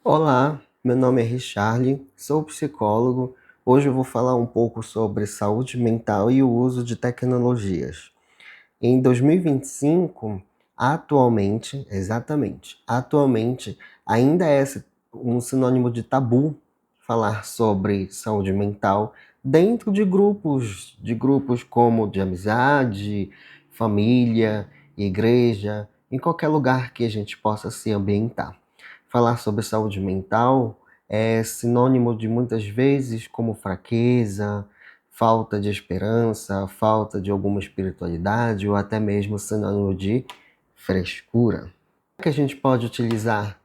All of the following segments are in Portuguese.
Olá, meu nome é Richarli, sou psicólogo. Hoje eu vou falar um pouco sobre saúde mental e o uso de tecnologias. Em 2025, atualmente, ainda é um sinônimo de tabu falar sobre saúde mental dentro de grupos como de amizade, família, igreja, em qualquer lugar que a gente possa se ambientar. Falar sobre saúde mental é sinônimo de muitas vezes como fraqueza, falta de esperança, falta de alguma espiritualidade ou até mesmo sinônimo de frescura. O que a gente pode utilizar,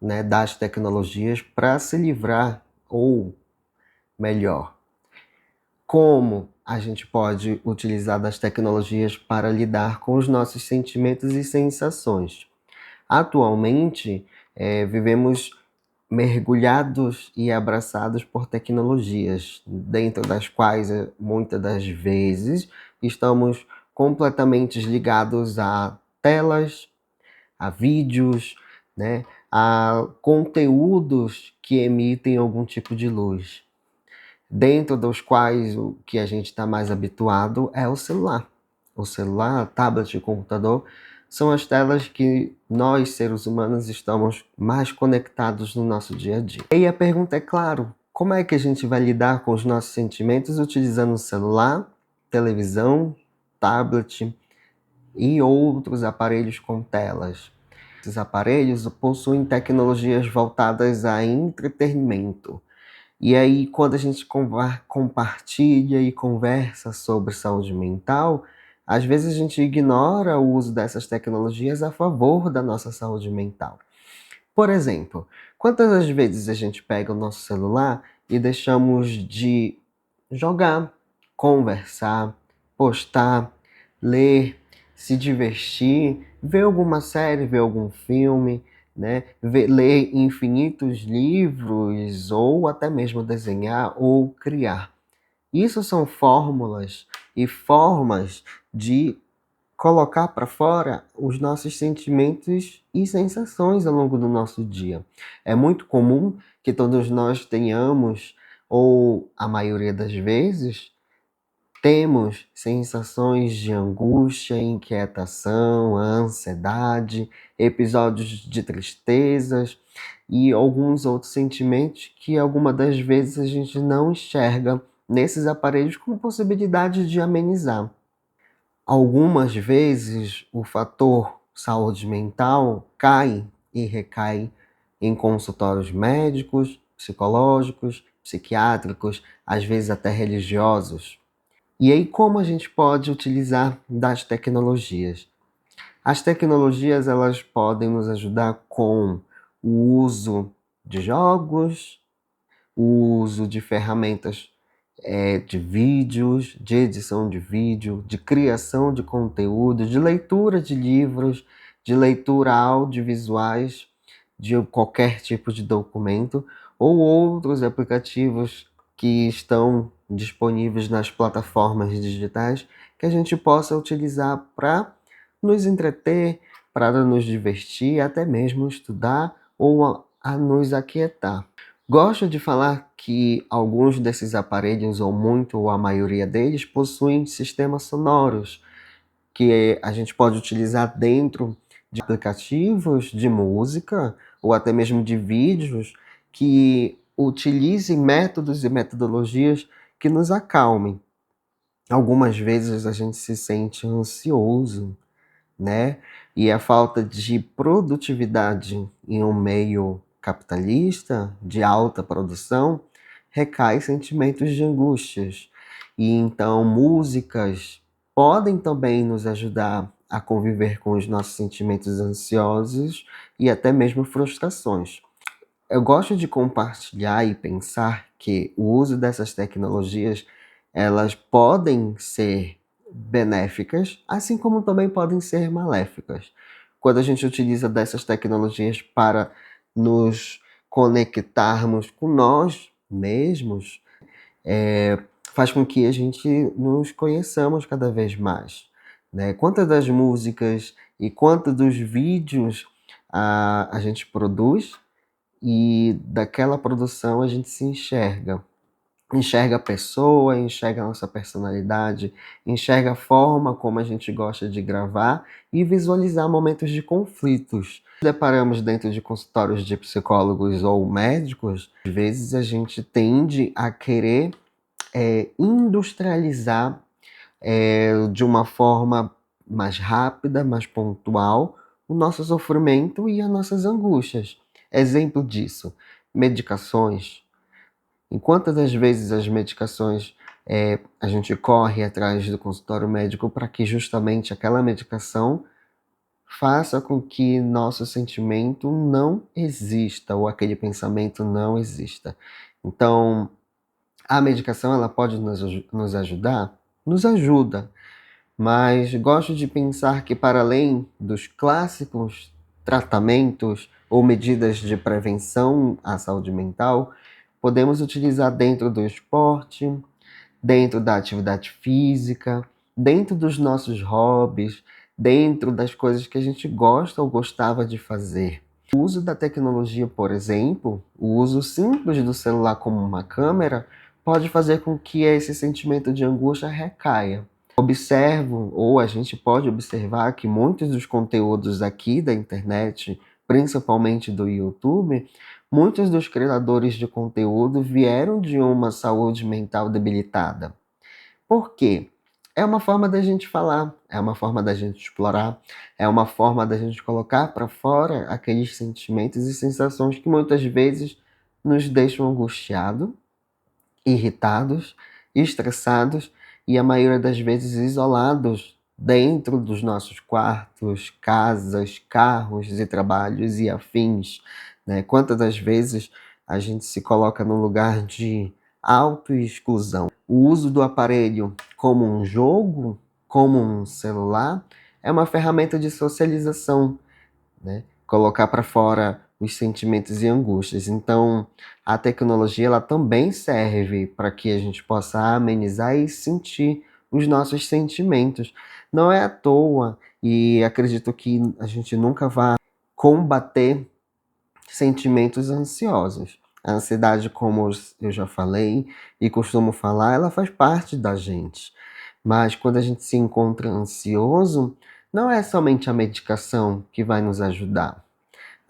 né, das tecnologias para se livrar, ou melhor, como a gente pode utilizar das tecnologias para lidar com os nossos sentimentos e sensações? Atualmente, vivemos mergulhados e abraçados por tecnologias, dentro das quais, muitas das vezes, estamos completamente ligados a telas, a vídeos, né, a conteúdos que emitem algum tipo de luz, dentro dos quais o que a gente está mais habituado é o celular. O celular, tablet e computador são as telas que nós, seres humanos, estamos mais conectados no nosso dia a dia. E a pergunta é, claro, como é que a gente vai lidar com os nossos sentimentos utilizando o celular, televisão, tablet e outros aparelhos com telas? Esses aparelhos possuem tecnologias voltadas a entretenimento. E aí, quando a gente compartilha e conversa sobre saúde mental, às vezes a gente ignora o uso dessas tecnologias a favor da nossa saúde mental. Por exemplo, quantas das vezes a gente pega o nosso celular e deixamos de jogar, conversar, postar, ler, se divertir, ver alguma série, ver algum filme, né? Ler infinitos livros ou até mesmo desenhar ou criar. Isso são fórmulas e formas de colocar para fora os nossos sentimentos e sensações ao longo do nosso dia. É muito comum que todos nós tenhamos, ou a maioria das vezes, temos sensações de angústia, inquietação, ansiedade, episódios de tristezas e alguns outros sentimentos que algumas das vezes a gente não enxerga nesses aparelhos como possibilidade de amenizar. Algumas vezes o fator saúde mental cai e recai em consultórios médicos, psicológicos, psiquiátricos, às vezes até religiosos. E aí, como a gente pode utilizar das tecnologias? As tecnologias, elas podem nos ajudar com o uso de jogos, o uso de ferramentas de vídeos, de edição de vídeo, de criação de conteúdo, de leitura de livros, de leitura audiovisuais, de qualquer tipo de documento, ou outros aplicativos que estão disponíveis nas plataformas digitais que a gente possa utilizar para nos entreter, para nos divertir, até mesmo estudar ou a nos aquietar. Gosto de falar que alguns desses aparelhos, ou muito, ou a maioria deles, possuem sistemas sonoros que a gente pode utilizar dentro de aplicativos de música ou até mesmo de vídeos que utilizem métodos e metodologias que nos acalmem. Algumas vezes a gente se sente ansioso, né? E a falta de produtividade em um meio capitalista, de alta produção, recai sentimentos de angústias. E então músicas podem também nos ajudar a conviver com os nossos sentimentos ansiosos e até mesmo frustrações. Eu gosto de compartilhar e pensar que o uso dessas tecnologias, elas podem ser benéficas, assim como também podem ser maléficas. Quando a gente utiliza dessas tecnologias para nos conectarmos com nós mesmos, faz com que a gente nos conheçamos cada vez mais, né? Quantas das músicas e quantos dos vídeos a gente produz e daquela produção a gente se enxerga. Enxerga a pessoa, enxerga a nossa personalidade, enxerga a forma como a gente gosta de gravar e visualizar momentos de conflitos. Deparamos dentro de consultórios de psicólogos ou médicos, às vezes a gente tende a querer industrializar de uma forma mais rápida, mais pontual, o nosso sofrimento e as nossas angústias. Exemplo disso, medicações. Em quantas das vezes as medicações a gente corre atrás do consultório médico para que justamente aquela medicação faça com que nosso sentimento não exista ou aquele pensamento não exista. Então, a medicação ela pode nos ajudar? Nos ajuda, mas gosto de pensar que para além dos clássicos tratamentos ou medidas de prevenção à saúde mental, podemos utilizar dentro do esporte, dentro da atividade física, dentro dos nossos hobbies, dentro das coisas que a gente gosta ou gostava de fazer. O uso da tecnologia, por exemplo, o uso simples do celular como uma câmera, pode fazer com que esse sentimento de angústia recaia. Observo, ou a gente pode observar que muitos dos conteúdos aqui da internet, principalmente do YouTube, muitos dos criadores de conteúdo vieram de uma saúde mental debilitada. Por quê? É uma forma da gente falar, é uma forma da gente explorar, é uma forma da gente colocar para fora aqueles sentimentos e sensações que muitas vezes nos deixam angustiados, irritados, estressados e a maioria das vezes isolados dentro dos nossos quartos, casas, carros e trabalhos e afins, né? Quantas das vezes a gente se coloca num lugar de autoexclusão? O uso do aparelho como um jogo, como um celular, é uma ferramenta de socialização, né? Colocar para fora os sentimentos e angústias. Então, a tecnologia ela também serve para que a gente possa amenizar e sentir os nossos sentimentos. Não é à toa, e acredito que a gente nunca vai combater sentimentos ansiosos. A ansiedade, como eu já falei e costumo falar, ela faz parte da gente. Mas quando a gente se encontra ansioso, não é somente a medicação que vai nos ajudar.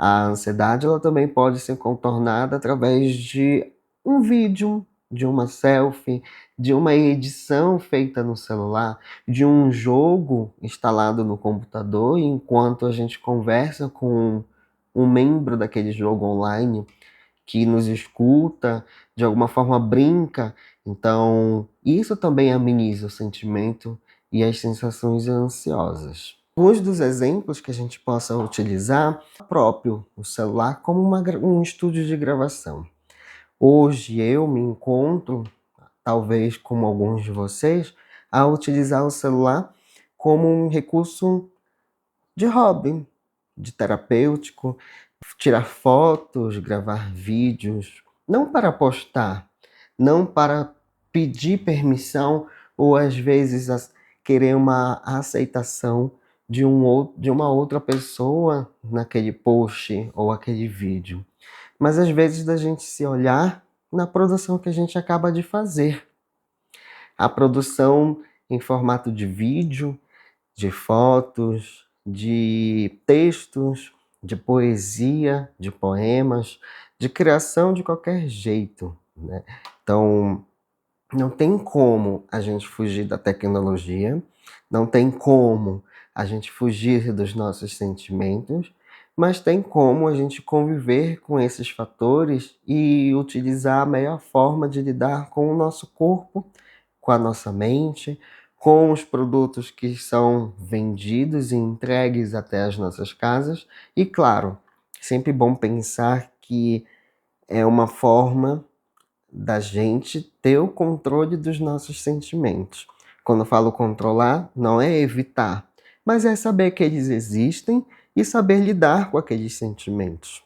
A ansiedade ela também pode ser contornada através de um vídeo, de uma selfie, de uma edição feita no celular, de um jogo instalado no computador, enquanto a gente conversa com um membro daquele jogo online que nos escuta, de alguma forma brinca. Então, isso também ameniza o sentimento e as sensações ansiosas. Alguns dos exemplos que a gente possa utilizar próprio o celular como um estúdio de gravação. Hoje eu me encontro, talvez como alguns de vocês, a utilizar o celular como um recurso de hobby, de terapêutico, tirar fotos, gravar vídeos, não para postar, não para pedir permissão ou às vezes querer uma aceitação de uma outra pessoa naquele post ou aquele vídeo. Mas às vezes da gente se olhar na produção que a gente acaba de fazer. A produção em formato de vídeo, de fotos, de textos, de poesia, de poemas, de criação de qualquer jeito, né? Então, não tem como a gente fugir da tecnologia, não tem como a gente fugir dos nossos sentimentos, mas tem como a gente conviver com esses fatores e utilizar a melhor forma de lidar com o nosso corpo, com a nossa mente, com os produtos que são vendidos e entregues até as nossas casas. E claro, sempre bom pensar que é uma forma da gente ter o controle dos nossos sentimentos. Quando eu falo controlar, não é evitar, mas é saber que eles existem e saber lidar com aqueles sentimentos.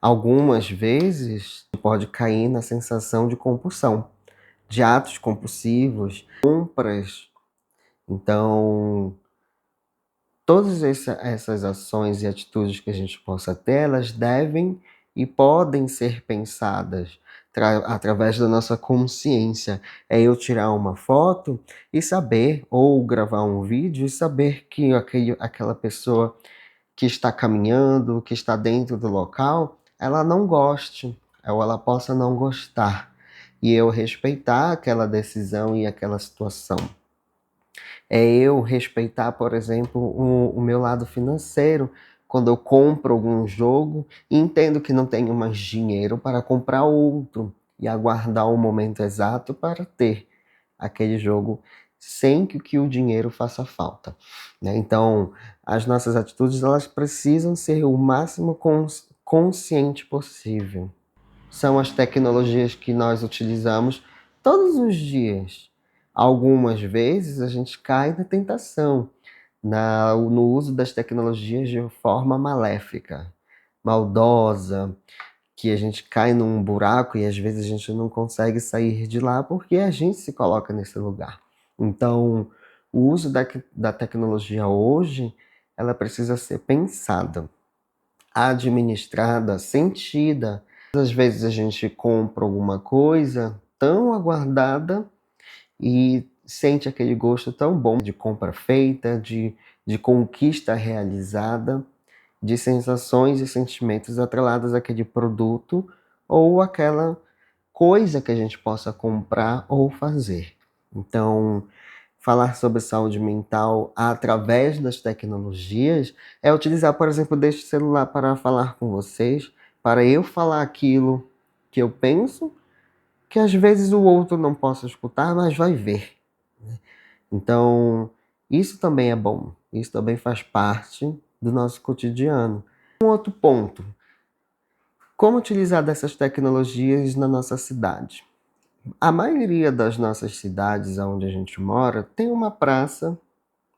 Algumas vezes pode cair na sensação de compulsão, de atos compulsivos, compras. Então, todas essas ações e atitudes que a gente possa ter, elas devem e podem ser pensadas através da nossa consciência. É eu tirar uma foto e saber, ou gravar um vídeo e saber que aquela pessoa que está caminhando, que está dentro do local, ela não goste, ou ela possa não gostar. E eu respeitar aquela decisão e aquela situação. É eu respeitar, por exemplo, o meu lado financeiro. Quando eu compro algum jogo e entendo que não tenho mais dinheiro para comprar outro e aguardar o momento exato para ter aquele jogo sem que o dinheiro faça falta, né? Então, as nossas atitudes elas precisam ser o máximo consciente possível. São as tecnologias que nós utilizamos todos os dias. Algumas vezes a gente cai na tentação, no uso das tecnologias de forma maléfica, maldosa, que a gente cai num buraco e às vezes a gente não consegue sair de lá porque a gente se coloca nesse lugar. Então, o uso da tecnologia hoje, ela precisa ser pensada, administrada, sentida. Às vezes a gente compra alguma coisa tão aguardada e sente aquele gosto tão bom de compra feita, de conquista realizada, de sensações e sentimentos atrelados àquele produto ou àquela coisa que a gente possa comprar ou fazer. Então, falar sobre saúde mental através das tecnologias é utilizar, por exemplo, deste celular para falar com vocês, para eu falar aquilo que eu penso, que às vezes o outro não possa escutar, mas vai ver. Então, isso também é bom, isso também faz parte do nosso cotidiano. Um outro ponto, como utilizar dessas tecnologias na nossa cidade? A maioria das nossas cidades onde a gente mora tem uma praça,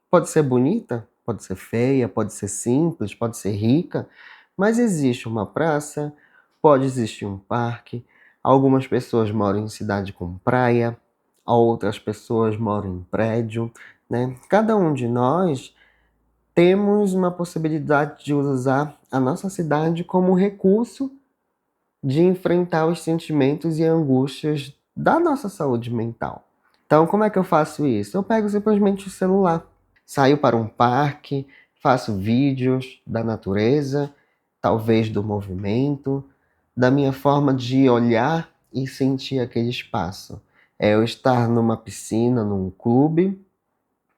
pode ser bonita, pode ser feia, pode ser simples, pode ser rica, mas existe uma praça, pode existir um parque. Algumas pessoas moram em cidade com praia, outras pessoas moram em prédio, né? Cada um de nós temos uma possibilidade de usar a nossa cidade como recurso de enfrentar os sentimentos e angústias da nossa saúde mental. Então, como é que eu faço isso? Eu pego simplesmente o celular, saio para um parque, faço vídeos da natureza, talvez do movimento, da minha forma de olhar e sentir aquele espaço. É eu estar numa piscina, num clube,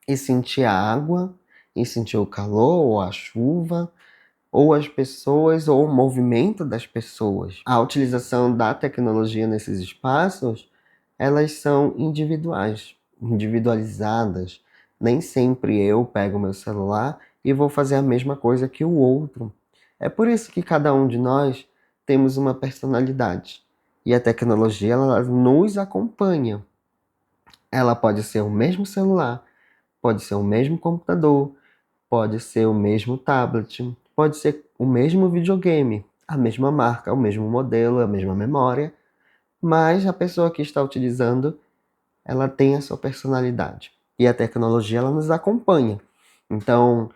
e sentir a água, e sentir o calor ou a chuva, ou as pessoas, ou o movimento das pessoas. A utilização da tecnologia nesses espaços, elas são individuais, individualizadas. Nem sempre eu pego meu celular e vou fazer a mesma coisa que o outro. É por isso que cada um de nós temos uma personalidade. E a tecnologia, ela nos acompanha. Ela pode ser o mesmo celular, pode ser o mesmo computador, pode ser o mesmo tablet, pode ser o mesmo videogame, a mesma marca, o mesmo modelo, a mesma memória, mas a pessoa que está utilizando, ela tem a sua personalidade. E a tecnologia, ela nos acompanha. Então,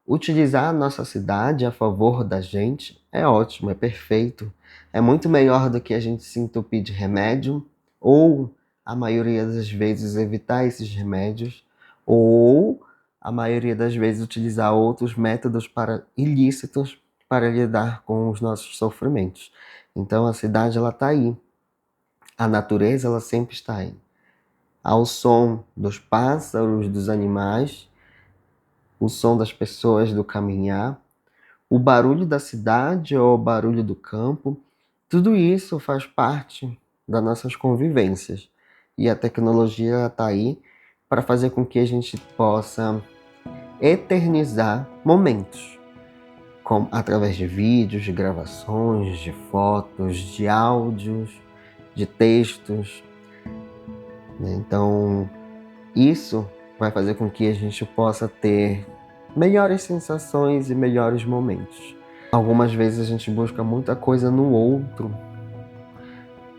utilizar a nossa cidade a favor da gente é ótimo, é perfeito. É muito melhor do que a gente se entupir de remédio, ou, a maioria das vezes, evitar esses remédios, ou, a maioria das vezes, utilizar outros métodos ilícitos para lidar com os nossos sofrimentos. Então, a cidade, ela está aí. A natureza, ela sempre está aí. Ao som dos pássaros, dos animais, o som das pessoas do caminhar, o barulho da cidade ou o barulho do campo, tudo isso faz parte das nossas convivências. E a tecnologia está aí para fazer com que a gente possa eternizar momentos, através de vídeos, de gravações, de fotos, de áudios, de textos, né? Então, isso vai fazer com que a gente possa ter melhores sensações e melhores momentos. Algumas vezes a gente busca muita coisa no outro,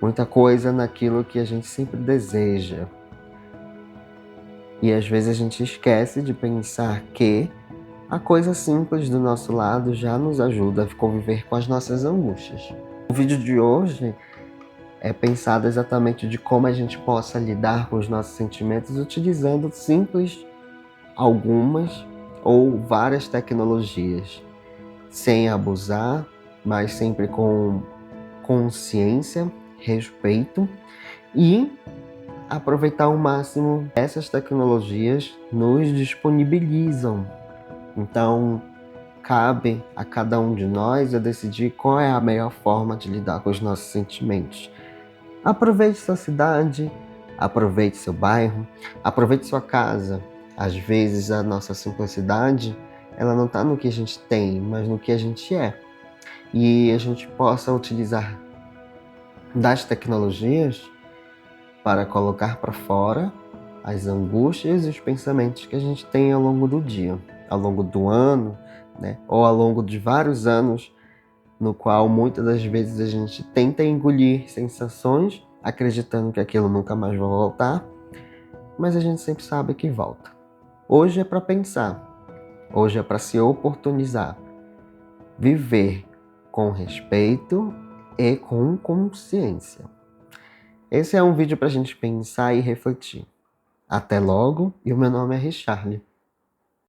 muita coisa naquilo que a gente sempre deseja. E às vezes a gente esquece de pensar que A coisa simples do nosso lado já nos ajuda a conviver com as nossas angústias. O vídeo de hoje é pensado exatamente de como a gente possa lidar com os nossos sentimentos utilizando algumas ou várias tecnologias, sem abusar, mas sempre com consciência, respeito e aproveitar ao máximo essas tecnologias nos disponibilizam. Então, cabe a cada um de nós a decidir qual é a melhor forma de lidar com os nossos sentimentos. Aproveite sua cidade, aproveite seu bairro, aproveite sua casa. Às vezes a nossa simplicidade, ela não está no que a gente tem, mas no que a gente é. E a gente possa utilizar das tecnologias para colocar para fora as angústias e os pensamentos que a gente tem ao longo do dia, ao longo do ano, né? Ou ao longo de vários anos, no qual muitas das vezes a gente tenta engolir sensações, acreditando que aquilo nunca mais vai voltar, mas a gente sempre sabe que volta. Hoje é para pensar, hoje é para se oportunizar, viver com respeito e com consciência. Esse é um vídeo para a gente pensar e refletir. Até logo, e o meu nome é Richarly.